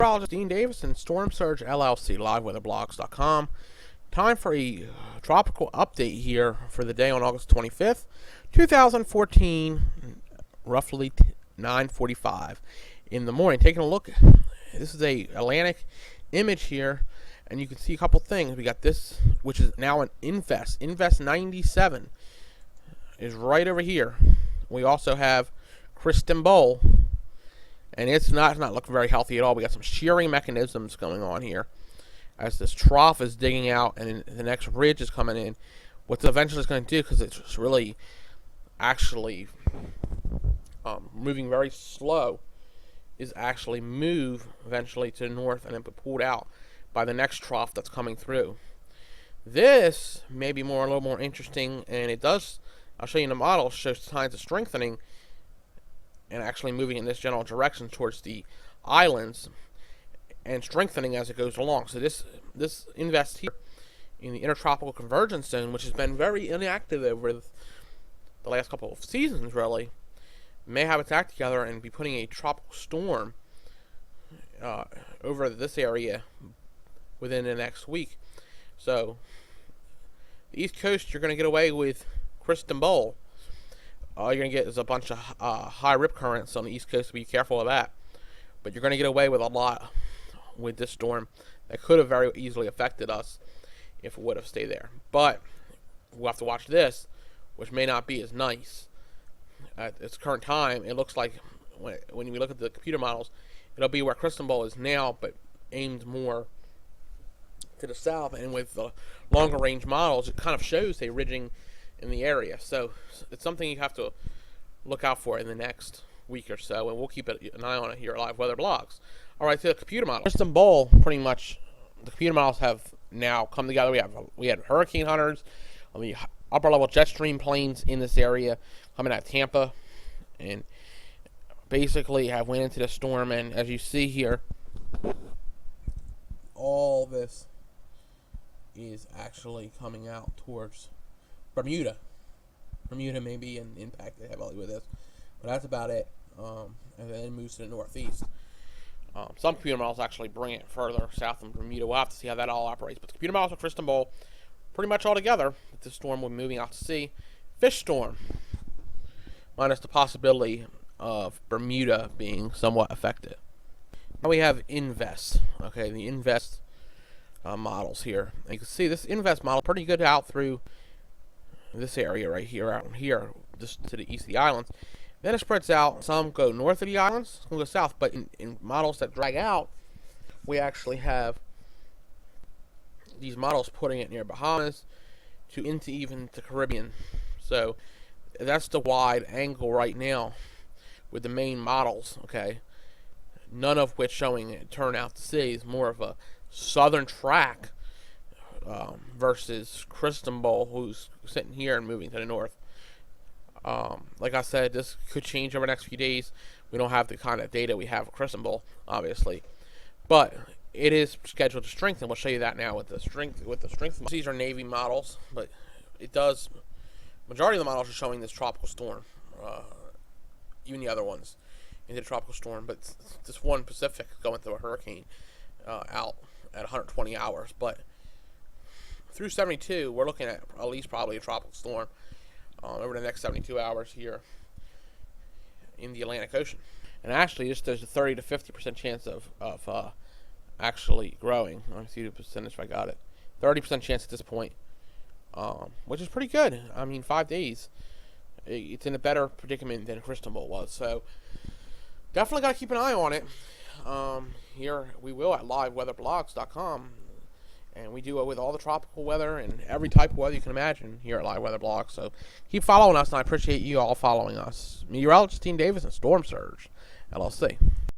Meteorologist Dean Davis and Storm Surge LLC, liveweatherblogs.com. Time for a tropical update here for the day on August 25th, 2014, roughly 9:45 in the morning. Taking a look, this is a Atlantic image here, and you can see a couple things. We got this, which is now an Invest 97 is right over here. We also have CRISTINBOL, and it's not looking very healthy at all. We got some shearing mechanisms going on here as this trough is digging out and the next ridge is coming in. What's eventually going to do, because it's really actually moving very slow, is actually move eventually to the north and then be pulled out by the next trough that's coming through. This may be a little more interesting, and it does, I'll show you in the model, shows signs of strengthening and actually moving in this general direction towards the islands and strengthening as it goes along. So this Invest here in the intertropical convergence zone, which has been very inactive over the last couple of seasons, really, may have its act together and be putting a tropical storm over this area within the next week. So the East Coast, you're going to get away with CRISTINBOL. All you're going to get is a bunch of high rip currents on the East Coast, so be careful of that. But you're going to get away with a lot with this storm that could have very easily affected us if it would have stayed there. But we'll have to watch this, which may not be as nice. At its current time, it looks like when we look at the computer models, it'll be where CRISTINBOL is now, but aimed more to the south. And with the longer range models, it kind of shows a ridging in the area. So it's something you have to look out for in the next week or so, and we'll keep an eye on it here at Live Weather Blogs. All right, so the computer model. CRISTINBOL, pretty much, the computer models have now come together. We had hurricane hunters on the upper level jet stream planes in this area coming out of Tampa, and basically have went into the storm. And as you see here, all this is actually coming out towards Bermuda. Bermuda may be impacted heavily with this, but that's about it. And then it moves to the northeast. Some computer models actually bring it further south than Bermuda. We'll have to see how that all operates. But the computer models of CRISTINBOL pretty much all together that this storm will be moving out to sea. Fish storm, minus the possibility of Bermuda being somewhat affected. Now we have Invest. Okay, the Invest models here. And you can see this Invest model pretty good out through this area right here, out here, just to the east of the islands. Then it spreads out. Some go north of the islands, some go south. But in models that drag out, we actually have these models putting it near Bahamas to into even the Caribbean. So that's the wide angle right now with the main models. Okay, none of which showing it turn out to sea. Is more of a southern track versus CRISTINBOL, who's sitting here and moving to the north. Like I said, this could change over the next few days. We don't have the kind of data we have with CRISTINBOL, obviously, but it is scheduled to strengthen. We'll show you that now with the strength. These are Navy models, but it does. Majority of the models are showing this tropical storm. Even the other ones into the tropical storm, but this one Pacific going through a hurricane out at 120 hours. But through 72, we're looking at least probably a tropical storm over the next 72 hours here in the Atlantic Ocean. And actually, there's a 30 to 50% chance of actually growing. Let me see the percentage if I got it. 30% chance at this point, which is pretty good. I mean, 5 days. It's in a better predicament than CRISTINBOL was. So definitely got to keep an eye on it. Here we will at liveweatherblogs.com. And we do it with all the tropical weather and every type of weather you can imagine here at Live Weather Blogs. So keep following us, and I appreciate you all following us. Meteorologist Dean Davis and Storm Surge LLC.